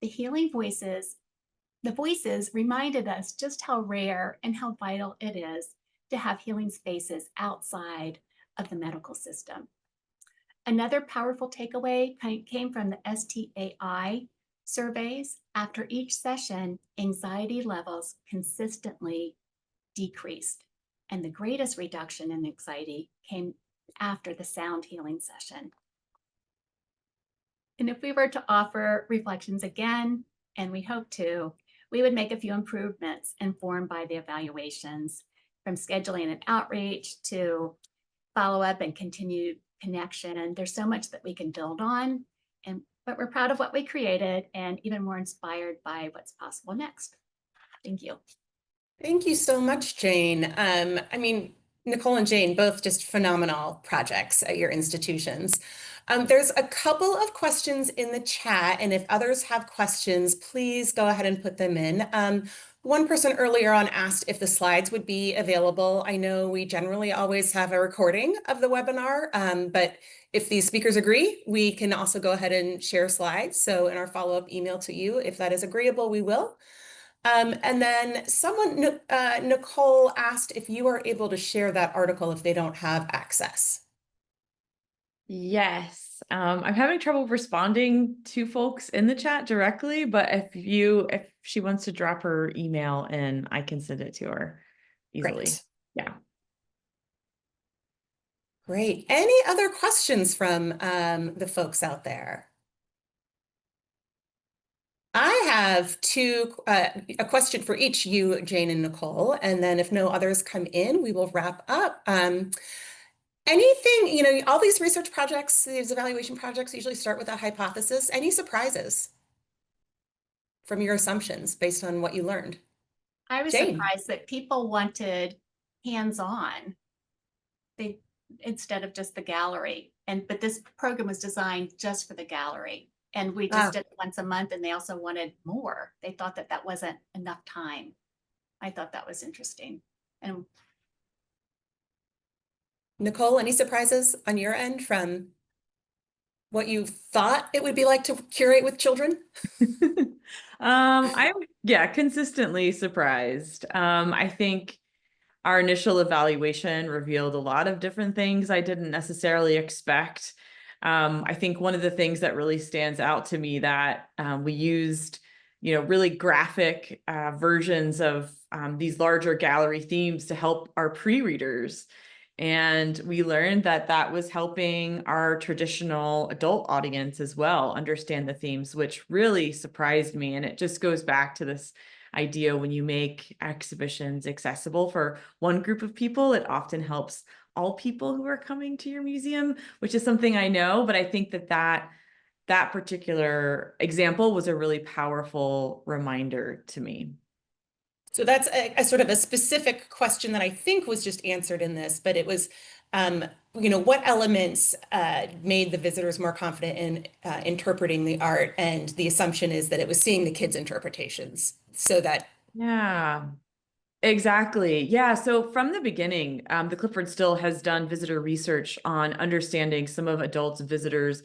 The voices reminded us just how rare and how vital it is to have healing spaces outside of the medical system. Another powerful takeaway came from the STAI surveys. After each session, anxiety levels consistently decreased, and the greatest reduction in anxiety came after the sound healing session. And if we were to offer reflections again, and we hope to, we would make a few improvements informed by the evaluations, from scheduling an outreach to follow-up and continued connection. There's so much that we can build on, but we're proud of what we created and even more inspired by what's possible next. Thank you. Thank you so much, Jane. I mean, Nicole and Jane, both just phenomenal projects at your institutions. There's a couple of questions in the chat, and if others have questions, please go ahead and put them in. One person earlier on asked if the slides would be available. I know we generally always have a recording of the webinar, but if these speakers agree, we can also go ahead and share slides. So in our follow-up email to you, if that is agreeable, we will. And then Nicole asked if you are able to share that article if they don't have access. Yes, I'm having trouble responding to folks in the chat directly, but if she wants to drop her email in, I can send it to her easily. Great. Yeah. Great. Any other questions from the folks out there? I have a question for each you, Jane and Nicole, and then if no others come in, we will wrap up. Anything, all these research projects, these evaluation projects usually start with a hypothesis. Any surprises? from your assumptions based on what you learned? I was Jane. surprised that people wanted hands-on, they instead of just the gallery. But this program was designed just for the gallery. And we just Ah, did it once a month, and they also wanted more. They thought that that wasn't enough time. I thought that was interesting. And Nicole, any surprises on your end from what you thought it would be like to curate with children? I'm yeah, consistently surprised. I think our initial evaluation revealed a lot of different things I didn't necessarily expect. I think one of the things that really stands out to me that we used, really graphic versions of these larger gallery themes to help our pre-readers. And we learned that that was helping our traditional adult audience as well understand the themes, which really surprised me. And it just goes back to this idea when you make exhibitions accessible for one group of people, it often helps all people who are coming to your museum, which is something I know, but I think that particular example was a really powerful remander to me. So that's a sort of a specific question that I think was just answered in this, but it was, what elements made the visitors more confident in interpreting the art? And the assumption is that it was seeing the kids' interpretations so that. Yeah. Exactly. Yeah. So from the beginning, the Clyfford Still has done visitor research on understanding some of adults' visitors'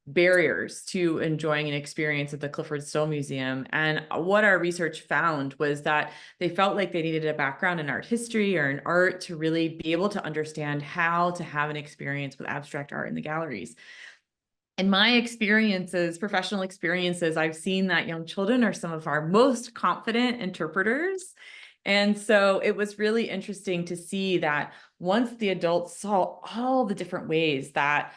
barriers to enjoying an experience at the Clyfford Still Museum. And what our research found was that they felt like they needed a background in art history or in art to really be able to understand how to have an experience with abstract art in the galleries. In my experiences, professional experiences, I've seen that young children are some of our most confident interpreters. And so it was really interesting to see that once the adults saw all the different ways that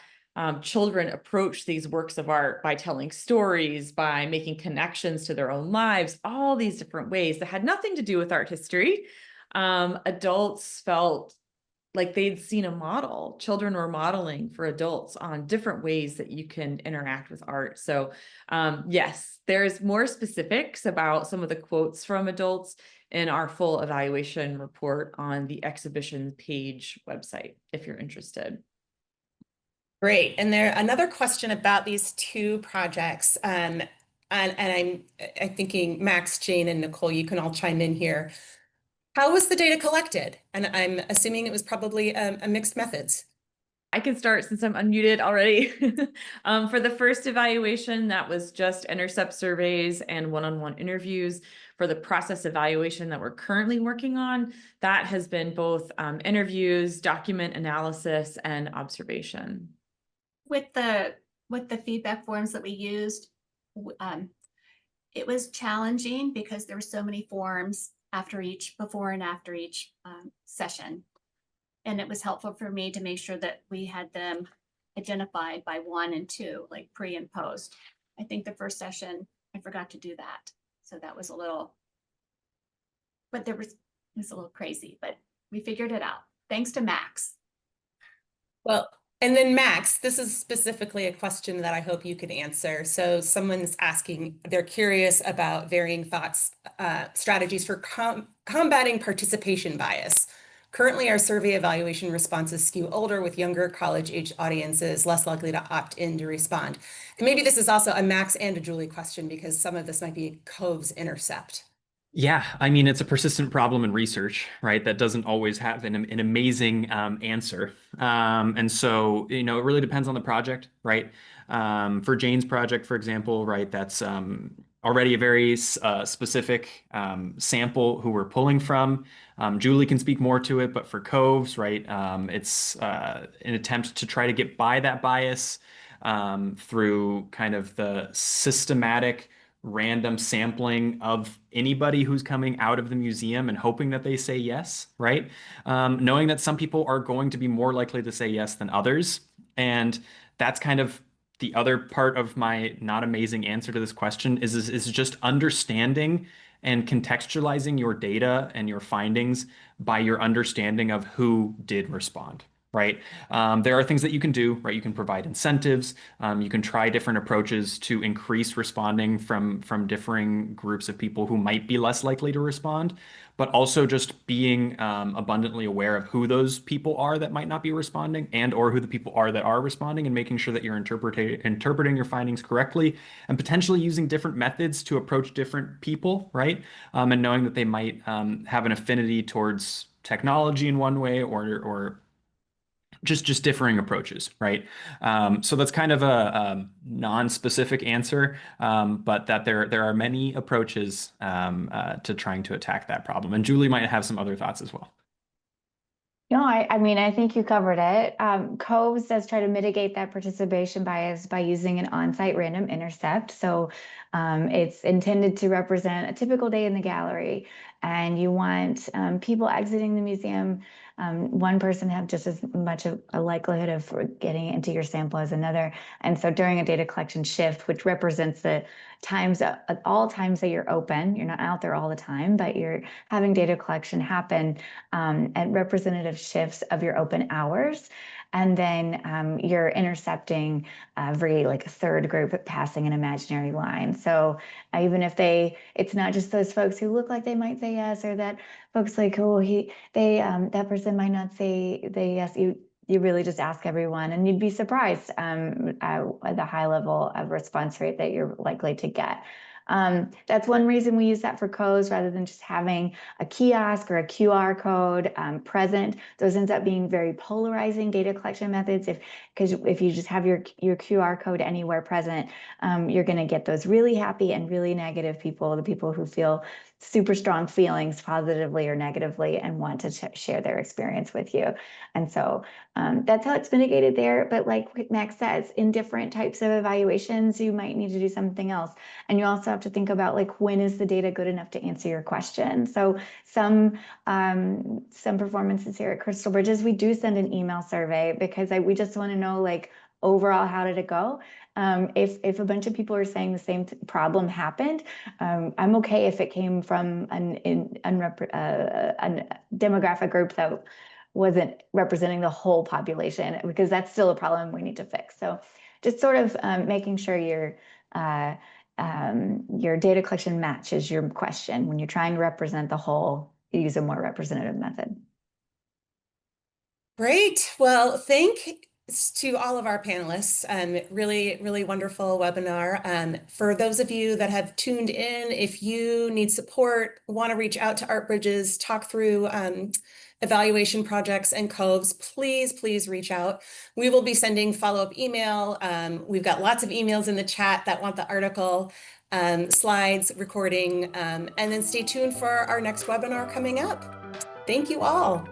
children approach these works of art by telling stories, by making connections to their own lives, all these different ways that had nothing to do with art history, adults felt like they'd seen a model. Children were modeling for adults on different ways that you can interact with art. So yes, there's more specifics about some of the quotes from adults in our full evaluation report on the exhibition page website, if you're interested. Great. And there another question about these two projects. And I'm thinking Max, Jane, and Nicole, you can all chime in here. How was the data collected? And I'm assuming it was probably a mixed methods. I can start since I'm unmuted already. For the first evaluation, that was just intercept surveys and one-on-one interviews. For the process evaluation that we're currently working on, that has been both interviews, document analysis, and observation. with the feedback forms that we used, it was challenging because there were so many forms before and after each session. And it was helpful for me to make sure that we had them identified by 1 and 2, like pre and post. I think the first session, I forgot to do that. So that was it was a little crazy, but we figured it out. Thanks to Max. Well, and then Max, this is specifically a question that I hope you could answer. So someone's asking, they're curious about varying thoughts, strategies for combating participation bias. Currently, our survey evaluation responses skew older with younger college-age audiences less likely to opt in to respond. And maybe this is also a Max and a Julie question because some of this might be COVES intercept. Yeah, I mean, it's a persistent problem in research, right? That doesn't always have an amazing answer. And so, it really depends on the project, right? For Jane's project, for example, right, that's already a very specific sample who we're pulling from. Julie can speak more to it, but for COVES, right, it's an attempt to try to get by that bias through kind of the systematic random sampling of anybody who's coming out of the museum and hoping that they say yes, right? Knowing that some people are going to be more likely to say yes than others. And that's kind of the other part of my not amazing answer to this question is just understanding and contextualizing your data and your findings by your understanding of who did respond. right? There are things that you can do, right? You can provide incentives. You can try different approaches to increase responding from differing groups of people who might be less likely to respond, but also just being abundantly aware of who those people are that might not be responding and or who the people are that are responding, and making sure that you're interpreting your findings correctly and potentially using different methods to approach different people, right? And knowing that they might have an affinity towards technology in one way or just differing approaches, right? So that's kind of a non-specific answer, but that there are many approaches to trying to attack that problem. And Julie might have some other thoughts as well. No, I mean, I think you covered it. COVES does try to mitigate that participation bias by using an on-site random intercept. So it's intended to represent a typical day in the gallery. And you want people exiting the museum, one person have just as much of a likelihood of getting into your sample as another. And so during a data collection shift, which represents the times at all times that you're open, you're not out there all the time, but you're having data collection happen at representative shifts of your open hours. And then you're intercepting every like a third group passing an imaginary line. So even if it's not just those folks who look like they might say yes, or that folks like, oh, that person might not say they yes. You really just ask everyone, and you'd be surprised at the high level of response rate that you're likely to get. That's one reason we use that for codes rather than just having a kiosk or a QR code present. Those ends up being very polarizing data collection methods because if you just have your QR code anywhere present, you're going to get those really happy and really negative people, the people who feel super strong feelings positively or negatively and want to share their experience with you. And so that's how it's mitigated there. But like Max says, in different types of evaluations, you might need to do something else. And you also have to think about like, when is the data good enough to answer your question? So some performances here at Crystal Bridges, we do send an email survey because we just want to know like overall, how did it go? If a bunch of people are saying the same problem happened, I'm okay if it came from a demographic group that wasn't representing the whole population, because that's still a problem we need to fix. So just sort of making sure your data collection matches your question. When you're trying to represent the whole, you use a more representative method. Great. Well, thanks to all of our panelists. Really, really wonderful webinar. For those of you that have tuned in, if you need support, want to reach out to ArtBridges, talk through evaluation projects and COVES, please reach out. We will be sending follow-up email. We've got lots of emails in the chat that want the article, slides, recording, and then stay tuned for our next webinar coming up. Thank you all.